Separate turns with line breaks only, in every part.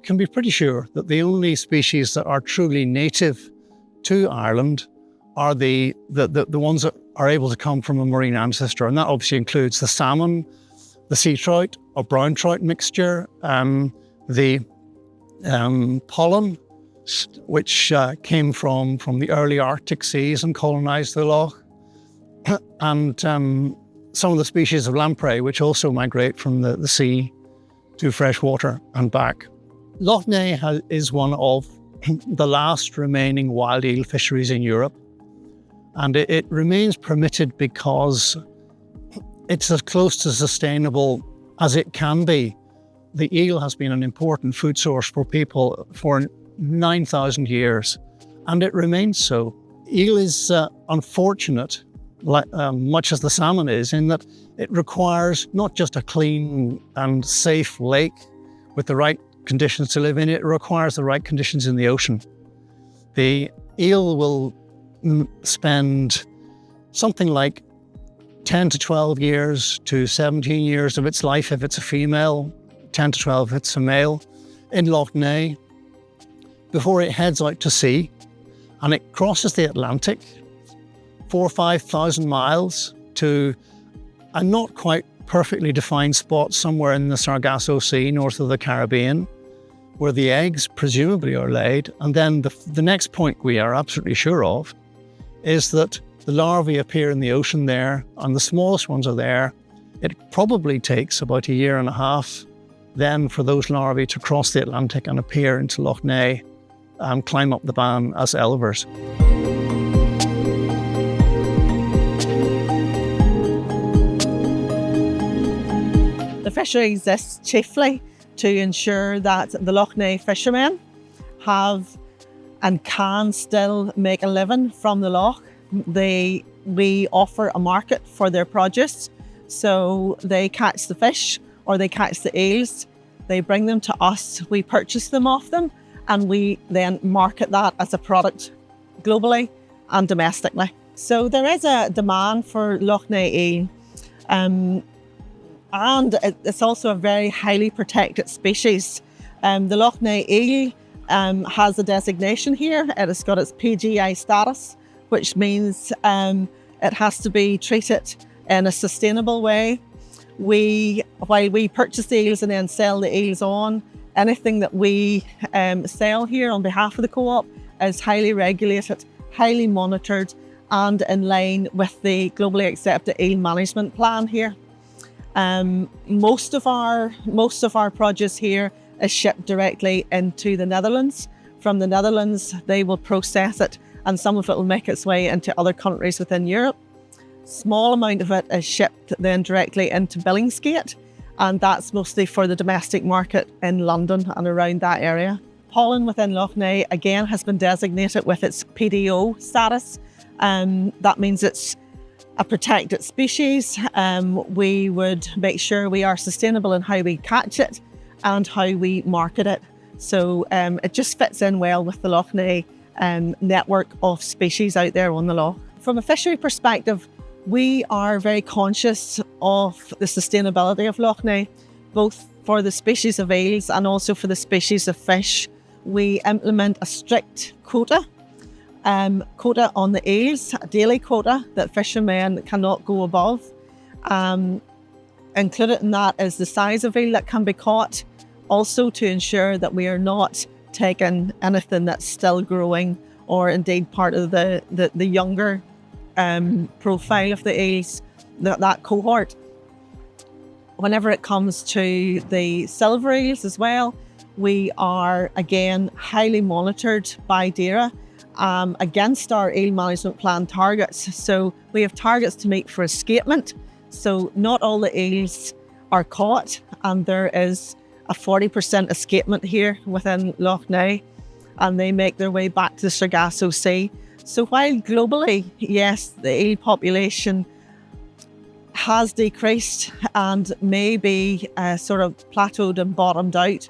can be pretty sure that the only species that are truly native to Ireland are the ones that are able to come from a marine ancestor. And that obviously includes the salmon, the sea trout or brown trout mixture, the pollan, which came from the early Arctic seas and colonised the loch, and some of the species of lamprey, which also migrate from the sea to freshwater and back. Lough Neagh is one of the last remaining wild eel fisheries in Europe, and it remains permitted because it's as close to sustainable as it can be. The eel has been an important food source for people for 9,000 years, and it remains so. Eel is unfortunate, much as the salmon is, in that it requires not just a clean and safe lake with the right conditions to live in, it requires the right conditions in the ocean. The eel will spend something like 10 to 12 years to 17 years of its life if it's a female, 10 to 12 if it's a male, in Lough Neagh before it heads out to sea, and it crosses the Atlantic 4,000 or 5,000 miles to a not quite perfectly defined spot somewhere in the Sargasso Sea north of the Caribbean, where the eggs presumably are laid. And then the next point we are absolutely sure of is that the larvae appear in the ocean there, and the smallest ones are there. It probably takes about a year and a half then for those larvae to cross the Atlantic and appear into Lough Neagh and climb up the Bann as elvers.
The fishery exists chiefly to ensure that the Lough Neagh fishermen have and can still make a living from the loch. We offer a market for their produce, so they catch the fish or they catch the eels, they bring them to us, we purchase them off them, and we then market that as a product globally and domestically. So there is a demand for Lough Neagh eel, and it's also a very highly protected species. The Lough Neagh eel has a designation here. It has got its PGI status, which means it has to be treated in a sustainable way. While we purchase the eels and then sell the eels on, anything that we sell here on behalf of the co-op is highly regulated, highly monitored, and in line with the globally accepted eel management plan here. Most of our produce here is shipped directly into the Netherlands. From the Netherlands, they will process it, and some of it will make its way into other countries within Europe. Small amount of it is shipped then directly into Billingsgate, and that's mostly for the domestic market in London and around that area. Pollan within Lough Neagh again has been designated with its PDO status. That means it's a protected species. We would make sure we are sustainable in how we catch it and how we market it. So it just fits in well with the Lough Neagh network of species out there on the loch. From a fishery perspective, we are very conscious of the sustainability of Lough Neagh, both for the species of eels and also for the species of fish. We implement a strict quota on the eels, a daily quota that fishermen cannot go above. Included in that is the size of eel that can be caught, also to ensure that we are not taking anything that's still growing or indeed part of the younger profile of the eels, that cohort. Whenever it comes to the silver eels as well, we are again highly monitored by DAERA against our eel management plan targets. So we have targets to meet for escapement. So not all the eels are caught, and there is a 40% escapement here within Lough Neagh, and they make their way back to the Sargasso Sea. So while globally, yes, the eel population has decreased and may be sort of plateaued and bottomed out,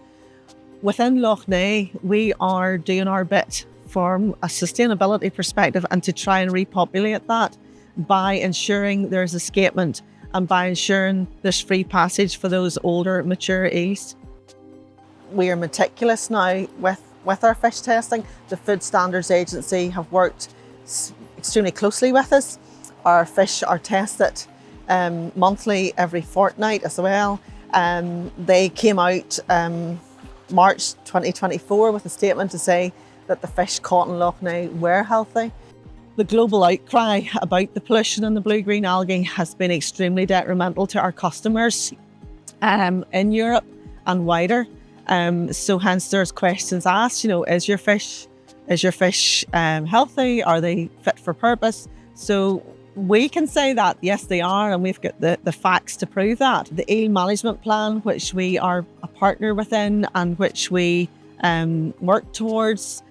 within Lough Neagh, we are doing our bit from a sustainability perspective and to try and repopulate that by ensuring there's escapement and by ensuring there's free passage for those older, mature eels. we are meticulous now with our fish testing. The Food Standards Agency have worked extremely closely with us. Our fish are tested monthly, every fortnight as well. They came out March 2024 with a statement to say that the fish caught in Lough Neagh were healthy. The global outcry about the pollution in the blue-green algae has been extremely detrimental to our customers in Europe and wider. So hence there's questions asked, is your fish healthy? Are they fit for purpose? So we can say that, yes, they are, and we've got the facts to prove that. The eel management plan, which we are a partner within and which we work towards,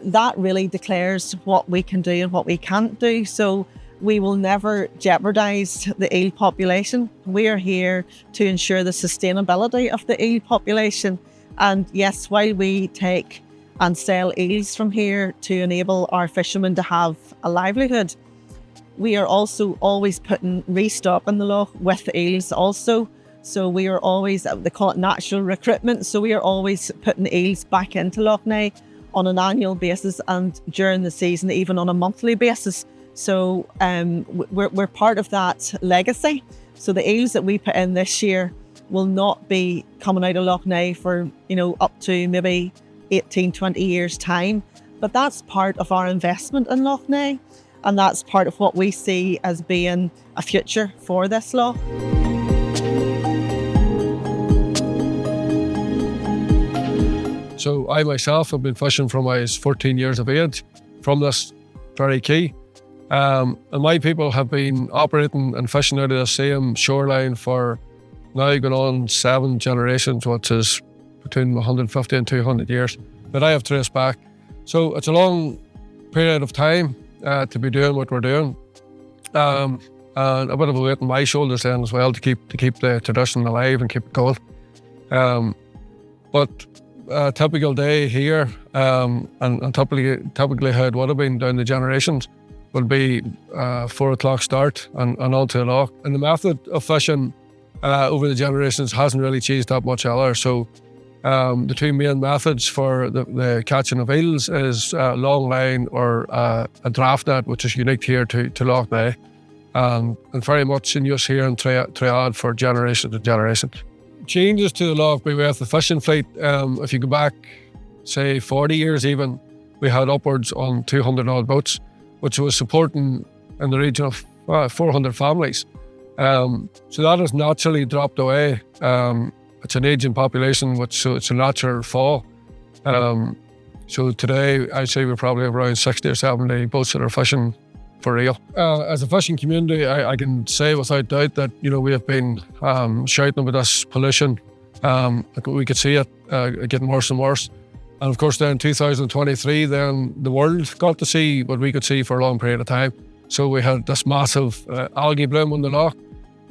that really declares what we can do and what we can't do. So we will never jeopardise the eel population. We are here to ensure the sustainability of the eel population. And yes, while we take and sell eels from here to enable our fishermen to have a livelihood, we are also always putting restock in the loch with the eels also. So we are always, they call it natural recruitment. So we are always putting eels back into Lough Neagh on an annual basis and during the season, even on a monthly basis. So we're part of that legacy. So the eels that we put in this year will not be coming out of Lough Neagh for, up to maybe 18, 20 years time. But that's part of our investment in Lough Neagh. And that's part of what we see as being a future for this loch.
So I myself have been fishing from I was 14 years of age from this very quay. And my people have been operating and fishing out of the same shoreline for now going on 7 generations, which is between 150 and 200 years that I have traced back. So it's a long period of time to be doing what we're doing. And a bit of a weight on my shoulders then as well to keep the tradition alive and keep it going. But a typical day here, and typically how it would have been down the generations, would be 4 o'clock start and on to the loch. And the method of fishing over the generations hasn't really changed that much either. So the two main methods for the catching of eels is long line or a draft net, which is unique here to Lough Neagh, and very much in use here in Triad for generation to generation. Changes to the loch by way of the fishing fleet, if you go back, say 40 years even, we had upwards on 200 odd boats, which was supporting in the region of 400 families. So that has naturally dropped away. It's an aging population, so it's a natural fall. So today, I'd say we probably have around 60 or 70 boats that are fishing for real. As a fishing community, I can say without doubt that we have been shouting about this pollution. We could see it getting worse and worse. And of course, then in 2023, then the world got to see what we could see for a long period of time. So we had this massive algae bloom on the loch.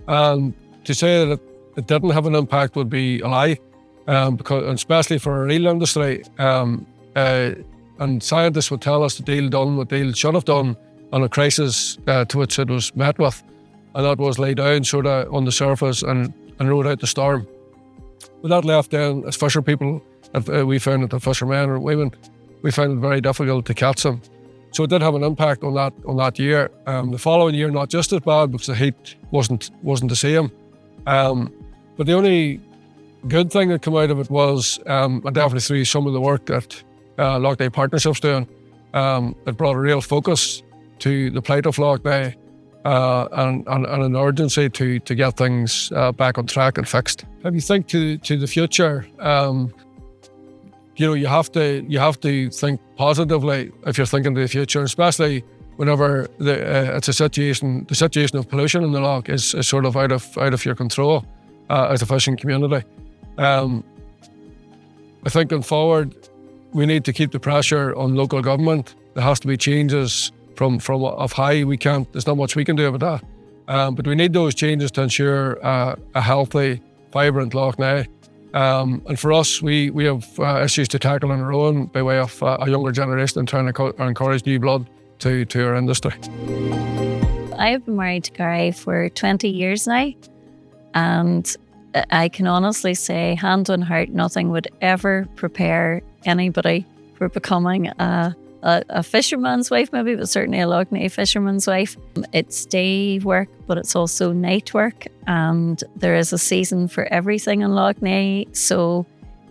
And to say that it didn't have an impact would be a lie, because especially for our eel industry. And scientists would tell us that the eel done what the eel should have done on a crisis to which it was met with, and that was lay down sort of on the surface and rode out the storm. But that left then, as fisher people, we found that the fishermen or women, we found it very difficult to catch them. So it did have an impact on that year. The following year, not just as bad because the heat wasn't the same. But the only good thing that came out of it was, and definitely through some of the work that Lough Neagh Partnership's doing, it brought a real focus to the plight of Lough Neagh and an urgency to get things back on track and fixed. If you think to the future, you have to think positively if you're thinking to the future, especially whenever it's the situation of pollution in the loch is sort of out of your control as a fishing community. I think going forward, we need to keep the pressure on local government. There has to be changes from of high. There's not much we can do about that. But we need those changes to ensure a healthy, vibrant Lough Neagh. And for us, we have issues to tackle on our own by way of a younger generation and trying to encourage new blood to our industry.
I've been married to Gary for 20 years now, and I can honestly say, hand on heart, nothing would ever prepare anybody for becoming a fisherman's wife, maybe, but certainly a Lough Neagh fisherman's wife. It's day work, but it's also night work, and there is a season for everything in Lough Neagh. So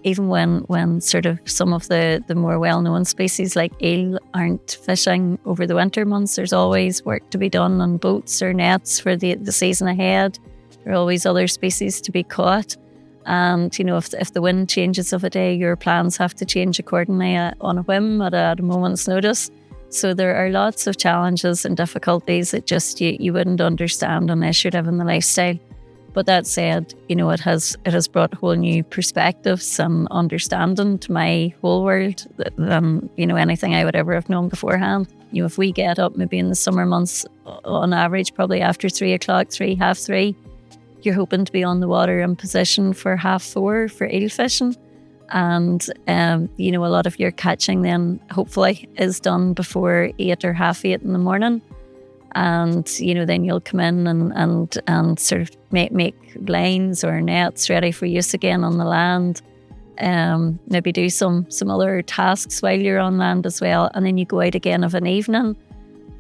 even when sort of some of the more well-known species like eel aren't fishing over the winter months, there's always work to be done on boats or nets for the season ahead. There are always other species to be caught. And, you know, if the wind changes of a day, your plans have to change accordingly on a whim at a moment's notice. So there are lots of challenges and difficulties that just you wouldn't understand unless you're living the lifestyle. But that said, you know, it has brought whole new perspectives and understanding to my whole world than, you know, anything I would ever have known beforehand. You know, if we get up maybe in the summer months, on average, probably after 3 o'clock, 3:30, you're hoping to be on the water in position for 4:30 for eel fishing. And, you know, a lot of your catching then hopefully is done before 8 or 8:30 in the morning. And, you know, then you'll come in and sort of make lines or nets ready for use again on the land. Maybe do some other tasks while you're on land as well. And then you go out again of an evening.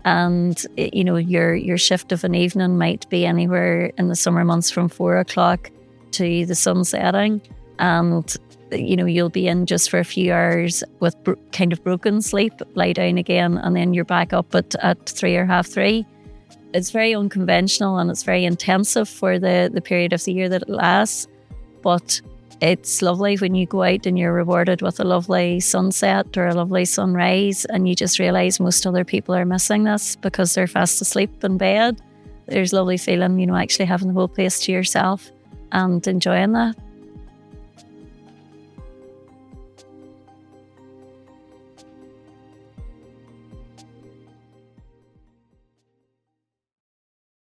And, you know, your shift of an evening might be anywhere in the summer months from 4 o'clock to the sun setting. And, you know, you'll be in just for a few hours with kind of broken sleep, lie down again, and then you're back up at 3 or 3:30. It's very unconventional and it's very intensive for the period of the year that it lasts. But it's lovely when you go out and you're rewarded with a lovely sunset or a lovely sunrise, and you just realise most other people are missing this because they're fast asleep in bed. There's a lovely feeling, you know, actually having the whole place to yourself and enjoying that.